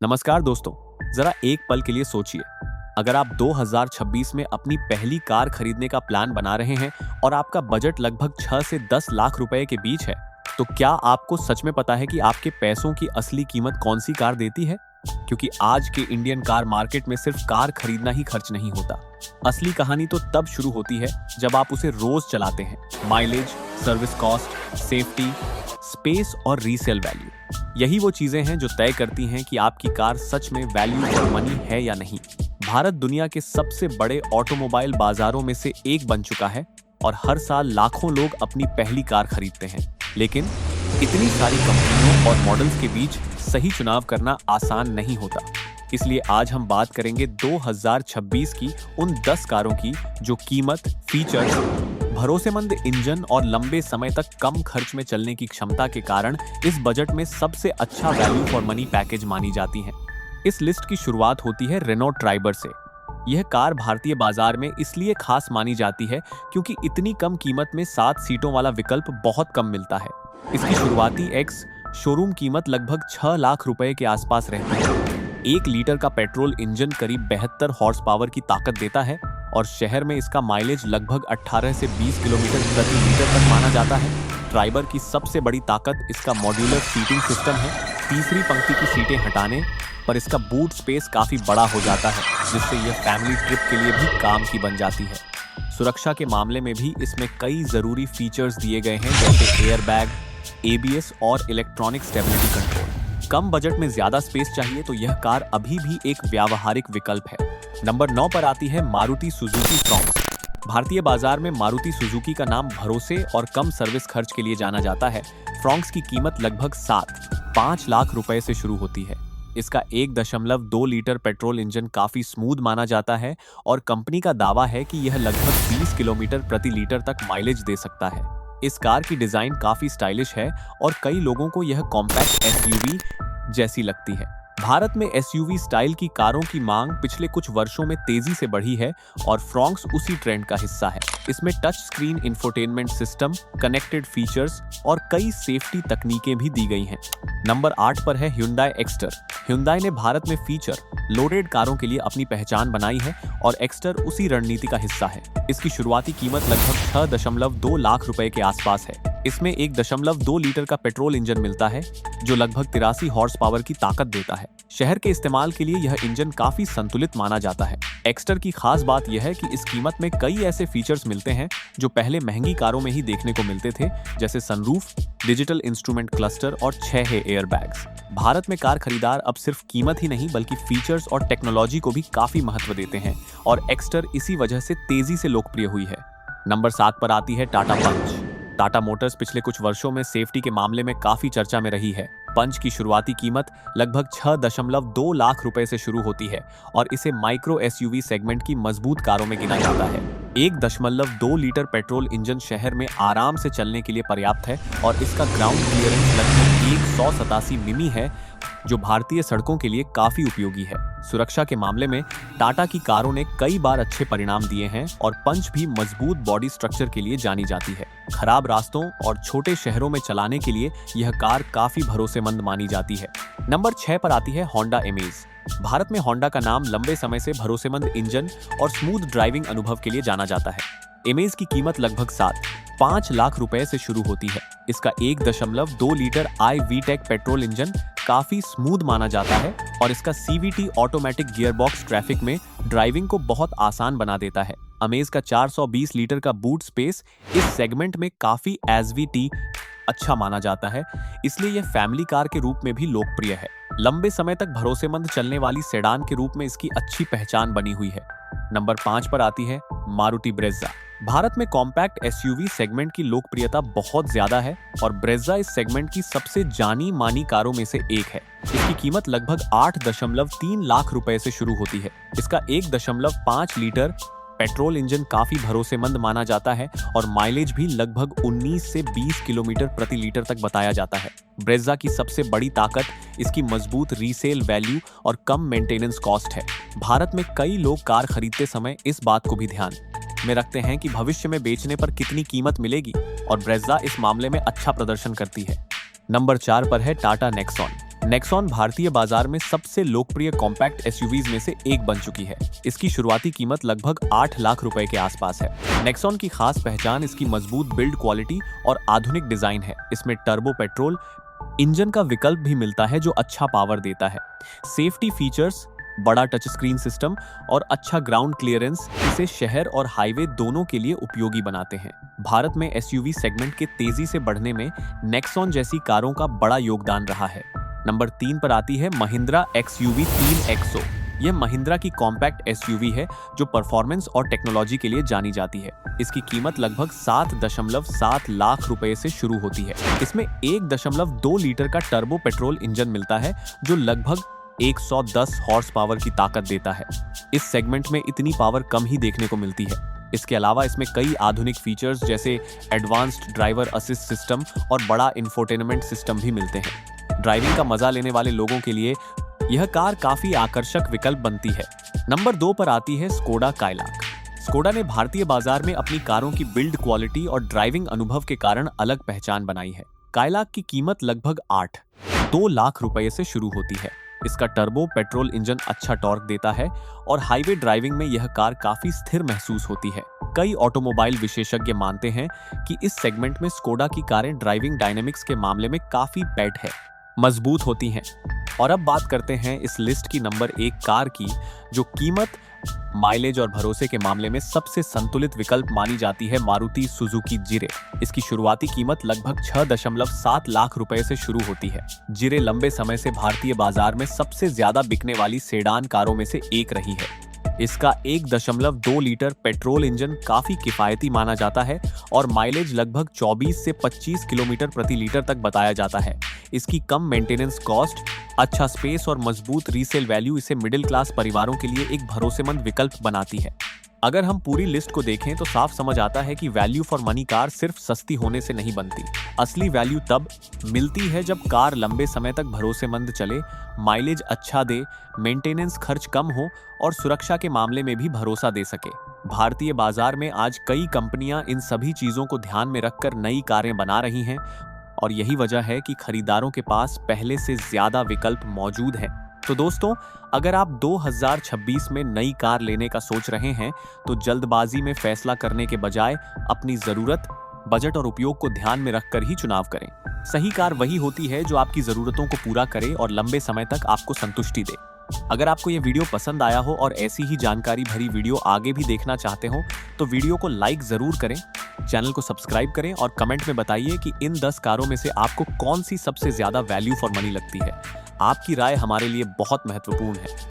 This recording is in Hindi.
नमस्कार दोस्तों। जरा एक पल के लिए सोचिए, अगर आप 2026 में अपनी पहली कार खरीदने का प्लान बना रहे हैं और आपका बजट लगभग 6 से 10 लाख रुपए के बीच है, तो क्या आपको सच में पता है कि आपके पैसों की असली कीमत कौन सी कार देती है? क्योंकि आज के इंडियन कार मार्केट में सिर्फ कार खरीदना ही खर्च नहीं होता। असली कहानी तो तब शुरू होती है जब आप उसे रोज चलाते हैं। Mileage, service cost, safety, space और रीसेल वैल्यू, यही वो चीजें हैं जो तय करती हैं कि आपकी कार सच में वैल्यू फॉर मनी है या नहीं। भारत दुनिया के सबसे बड़े ऑटोमोबाइल बाजारों में से एक बन चुका है और हर साल लाखों लोग अपनी पहली कार खरीदते हैं। लेकिन इतनी सारी कंपनियों और मॉडल्स के बीच सही चुनाव करना आसान नहीं होता। इसलिए आज हम बात करेंगे 2026 की उन 10 कारों की जो कीमत, फीचर्स, भरोसेमंद इंजन और लंबे समय तक कम खर्च में चलने की क्षमता के कारण इस बजट में सबसे अच्छा वैल्यू फॉर मनी पैकेज मानी जाती हैं। इस लिस्ट की शुरुआत होती है रेनॉ ट्राइबर से। यह कार भारतीय बाजार में इसलिए खास मानी जाती है क्योंकि इतनी कम कीमत में 7 सीटों वाला विकल्प बहुत कम मिलता है। इसकी शुरुआती एक्स शोरूम कीमत लगभग 6 लाख रुपए के आसपास रहती है। 1 लीटर का पेट्रोल इंजन करीब 72 हॉर्स पावर की ताकत देता है और शहर में इसका माइलेज लगभग 18 से 20 किलोमीटर प्रति लीटर तक माना जाता है। ट्राइबर की सबसे बड़ी ताकत इसका मॉड्यूलर सीटिंग सिस्टम है। तीसरी पंक्ति की सीटें हटाने पर इसका बूट स्पेस काफी बड़ा हो जाता है, जिससे यह फैमिली ट्रिप के लिए भी काम की बन जाती है। सुरक्षा के मामले में भी इसमें कई जरूरी फीचर्स दिए गए हैं, जैसे एयर बैग, ABS और इलेक्ट्रॉनिक स्टेबिलिटी कंट्रोल। कम बजट में ज्यादा स्पेस चाहिए तो यह कार अभी भी एक व्यावहारिक विकल्प है। नंबर 9 पर आती है मारुति सुजुकी फ्रॉन्क्स। भारतीय बाजार में मारुति सुजुकी का नाम भरोसे और कम सर्विस खर्च के लिए जाना जाता है। फ्रॉन्क्स की कीमत लगभग 5 लाख रुपए से शुरू होती है। इसका 1.2 लीटर पेट्रोल इंजन काफी स्मूथ माना जाता है और कंपनी का दावा है कि यह लगभग 20 किलोमीटर प्रति लीटर तक माइलेज दे सकता है। इस कार की डिजाइन काफी स्टाइलिश है और कई लोगों को यह कॉम्पैक्ट SUV जैसी लगती है। भारत में SUV स्टाइल की कारों की मांग पिछले कुछ वर्षों में तेजी से बढ़ी है और फ्रॉन्क्स उसी ट्रेंड का हिस्सा है। इसमें touch screen infotainment system, connected features और कई सेफ्टी तकनीकें भी दी गई हैं। नंबर 8 पर है Hyundai एक्स्टर। Hyundai ने भारत में फीचर लोडेड कारों के लिए अपनी पहचान बनाई है और एक्स्टर उसी रणनीति का हिस्सा है। इसकी शुरुआती कीमत लगभग 6.2 लाख रुपए के आसपास है। इसमें 1.2 लीटर का पेट्रोल इंजन मिलता है जो लगभग 83 हॉर्स पावर की ताकत देता है। शहर के इस्तेमाल के लिए यह इंजन काफी संतुलित माना जाता है। एक्स्टर की खास बात यह है कि इस कीमत में कई ऐसे फीचर्स मिलते हैं जो पहले महंगी कारों में ही देखने को मिलते थे, जैसे सनरूफ, डिजिटल इंस्ट्रूमेंट क्लस्टर और 6 एयर बैग्स। भारत में कार खरीदार अब सिर्फ कीमत ही नहीं बल्कि फीचर्स और टेक्नोलॉजी को भी काफी महत्व देते हैं और एक्स्टर इसी वजह से तेजी से लोकप्रिय हुई है। नंबर 7 पर आती है टाटा पंच। टाटा मोटर्स पिछले कुछ वर्षों में सेफ्टी के मामले में काफी चर्चा में रही है। पंच की शुरुआती कीमत लगभग 6.2 लाख रुपए से शुरू होती है और इसे माइक्रो SUV सेगमेंट की मजबूत कारों में गिना जाता है। 1.2 लीटर पेट्रोल इंजन शहर में आराम से चलने के लिए पर्याप्त है और इसका ग्राउंड क्लियरेंस लगभग 187 मिमी है, जो भारतीय सड़कों के लिए काफी उपयोगी है। सुरक्षा के मामले में टाटा की कारों ने कई बार अच्छे परिणाम दिए हैं और पंच भी मजबूत बॉडी स्ट्रक्चर के लिए जानी जाती है। खराब रास्तों और छोटे शहरों में चलाने के लिए यह कार काफी भरोसेमंद मानी जाती है। नंबर 6 पर आती है होंडा अमेज। भारत में होंडा का नाम लंबे समय से भरोसेमंद इंजन और स्मूथ ड्राइविंग अनुभव के लिए जाना जाता है। अमेज की कीमत लगभग 5 लाख रुपए से शुरू होती है। इसका 1.2 लीटर iVTEC पेट्रोल इंजन काफी स्मूथ माना जाता है और इसका CVT ऑटोमेटिक गियरबॉक्स ट्रैफिक में ड्राइविंग को बहुत आसान बना देता है। अमेज का 420 लीटर का बूट स्पेस इस सेगमेंट में काफी SVT अच्छा माना जाता है, इसलिए यह फैमिली कार के रूप में भी लोकप्रिय है। लंबे समय तक भरोसेमंद चलने वाली सेडान के रूप में इसकी अच्छी पहचान बनी हुई है। नंबर 5 पर आती है मारुति ब्रेज़ा। भारत में कॉम्पैक्ट SUV सेगमेंट की लोकप्रियता बहुत ज्यादा है और ब्रेज़ा इस सेगमेंट की सबसे जानी मानी कारों में से एक है। इसकी कीमत लगभग 8.3 लाख रुपए से शुरू होती है। इसका 1.5 लीटर पेट्रोल इंजन काफी भरोसेमंद माना जाता है और माइलेज भी लगभग 19 से 20 किलोमीटर प्रति लीटर तक बताया जाता है। ब्रेज़ा की सबसे बड़ी ताकत इसकी मजबूत रीसेल वैल्यू और कम मेंटेनेंस कॉस्ट है। भारत में कई लोग कार खरीदते समय इस बात को भी ध्यान में रखते हैं कि भविष्य में बेचने पर कितनी कीमत मिलेगी और ब्रेज़ा इस मामले में अच्छा प्रदर्शन करती है। नंबर 4 पर है टाटा नेक्सॉन। नेक्सॉन भारतीय बाजार में सबसे लोकप्रिय कॉम्पैक्ट एसयूवीज में से एक बन चुकी है। इसकी शुरुआती कीमत लगभग 8 लाख रुपए के आसपास है। नेक्सॉन की खास पहचान इसकी मजबूत बिल्ड क्वालिटी और आधुनिक डिजाइन है। इसमें टर्बो पेट्रोल इंजन का विकल्प भी मिलता है जो अच्छा पावर देता है। सेफ्टी फीचर्स, बड़ा टच स्क्रीन सिस्टम और अच्छा ग्राउंड क्लियरेंस इसे शहर और हाईवे दोनों के लिए उपयोगी बनाते हैं। भारत में एसयूवी सेगमेंट के तेजी से बढ़ने में नेक्सॉन जैसी कारों का बड़ा योगदान रहा है। नंबर 3 पर आती है महिंद्रा XUV 3XO। यह महिंद्रा की कॉम्पैक्ट एसयूवी है जो परफॉर्मेंस और टेक्नोलॉजी के लिए जानी जाती है। इसकी कीमत लगभग 7.7 लाख रुपए से शुरू होती है। इसमें 1.2 लीटर का टर्बो पेट्रोल इंजन मिलता है जो लगभग 110 हॉर्स पावर की ताकत देता है। इस सेगमेंट में इतनी पावर कम ही देखने को मिलती है। इसके अलावा इसमें कई आधुनिक फीचर्स जैसे एडवांस्ड ड्राइवर असिस्ट सिस्टम और बड़ा इंफोटेनमेंट सिस्टम भी मिलते हैं। ड्राइविंग का मजा लेने वाले लोगों के लिए यह कार काफी आकर्षक विकल्प बनती है। नंबर 2 पर आती है स्कोडा काइलाक। स्कोडा ने भारतीय बाजार में अपनी कारों की बिल्ड क्वालिटी और ड्राइविंग अनुभव के कारण अलग पहचान बनाई है। काइलाक की कीमत लगभग 2 लाख रुपए से शुरू होती है। इसका टर्बो पेट्रोल इंजन अच्छा टॉर्क देता है और हाईवे ड्राइविंग में यह कार काफी स्थिर महसूस होती है। कई ऑटोमोबाइल विशेषज्ञ मानते हैं कि इस सेगमेंट में स्कोडा की कारें ड्राइविंग डायनेमिक्स के मामले में काफी पैठ है, मजबूत होती हैं। और अब बात करते हैं इस लिस्ट की नंबर 1 कार की, जो कीमत, माइलेज और भरोसे के मामले में सबसे संतुलित विकल्प मानी जाती है, मारुति सुजुकी जिरे। इसकी शुरुआती कीमत लगभग 6.7 लाख रुपए से शुरू होती है। जिरे लंबे समय से भारतीय बाजार में सबसे ज्यादा बिकने वाली सेडान कारों में से एक रही है। इसका 1.2 लीटर पेट्रोल इंजन काफी किफायती माना जाता है और माइलेज लगभग 24 से 25 किलोमीटर प्रति लीटर तक बताया जाता है। इसकी कम मेंटेनेंस कॉस्ट, अच्छा स्पेस और मजबूत रीसेल वैल्यू इसे मिडिल क्लास परिवारों के लिए एक भरोसेमंद विकल्प बनाती है। अगर हम पूरी लिस्ट को देखें तो साफ समझ आता है कि वैल्यू फॉर मनी कार सिर्फ सस्ती होने से नहीं बनती। असली वैल्यू तब मिलती है जब कार लंबे समय तक भरोसेमंद चले, माइलेज अच्छा दे, मेंटेनेंस खर्च कम हो और सुरक्षा के मामले में भी भरोसा दे सके। भारतीय बाजार में आज कई कंपनियां इन सभी चीजों को ध्यान में रखकर नई कारें बना रही हैं और यही वजह है कि खरीदारों के पास पहले से ज्यादा विकल्प मौजूद हैं। तो दोस्तों, अगर आप 2026 में नई कार लेने का सोच रहे हैं तो जल्दबाजी में फैसला करने के बजाय अपनी जरूरत, बजट और उपयोग को ध्यान में रखकर ही चुनाव करें। सही कार वही होती है जो आपकी जरूरतों को पूरा करे और लंबे समय तक आपको संतुष्टि दे। अगर आपको यह वीडियो पसंद आया हो और ऐसी ही जानकारी भरी वीडियो आगे भी देखना चाहते हो तो वीडियो को लाइक जरूर करें, चैनल को सब्सक्राइब करें और कमेंट में बताइए कि इन 10 कारों में से आपको कौन सी सबसे ज्यादा वैल्यू फॉर मनी लगती है। आपकी राय हमारे लिए बहुत महत्वपूर्ण है।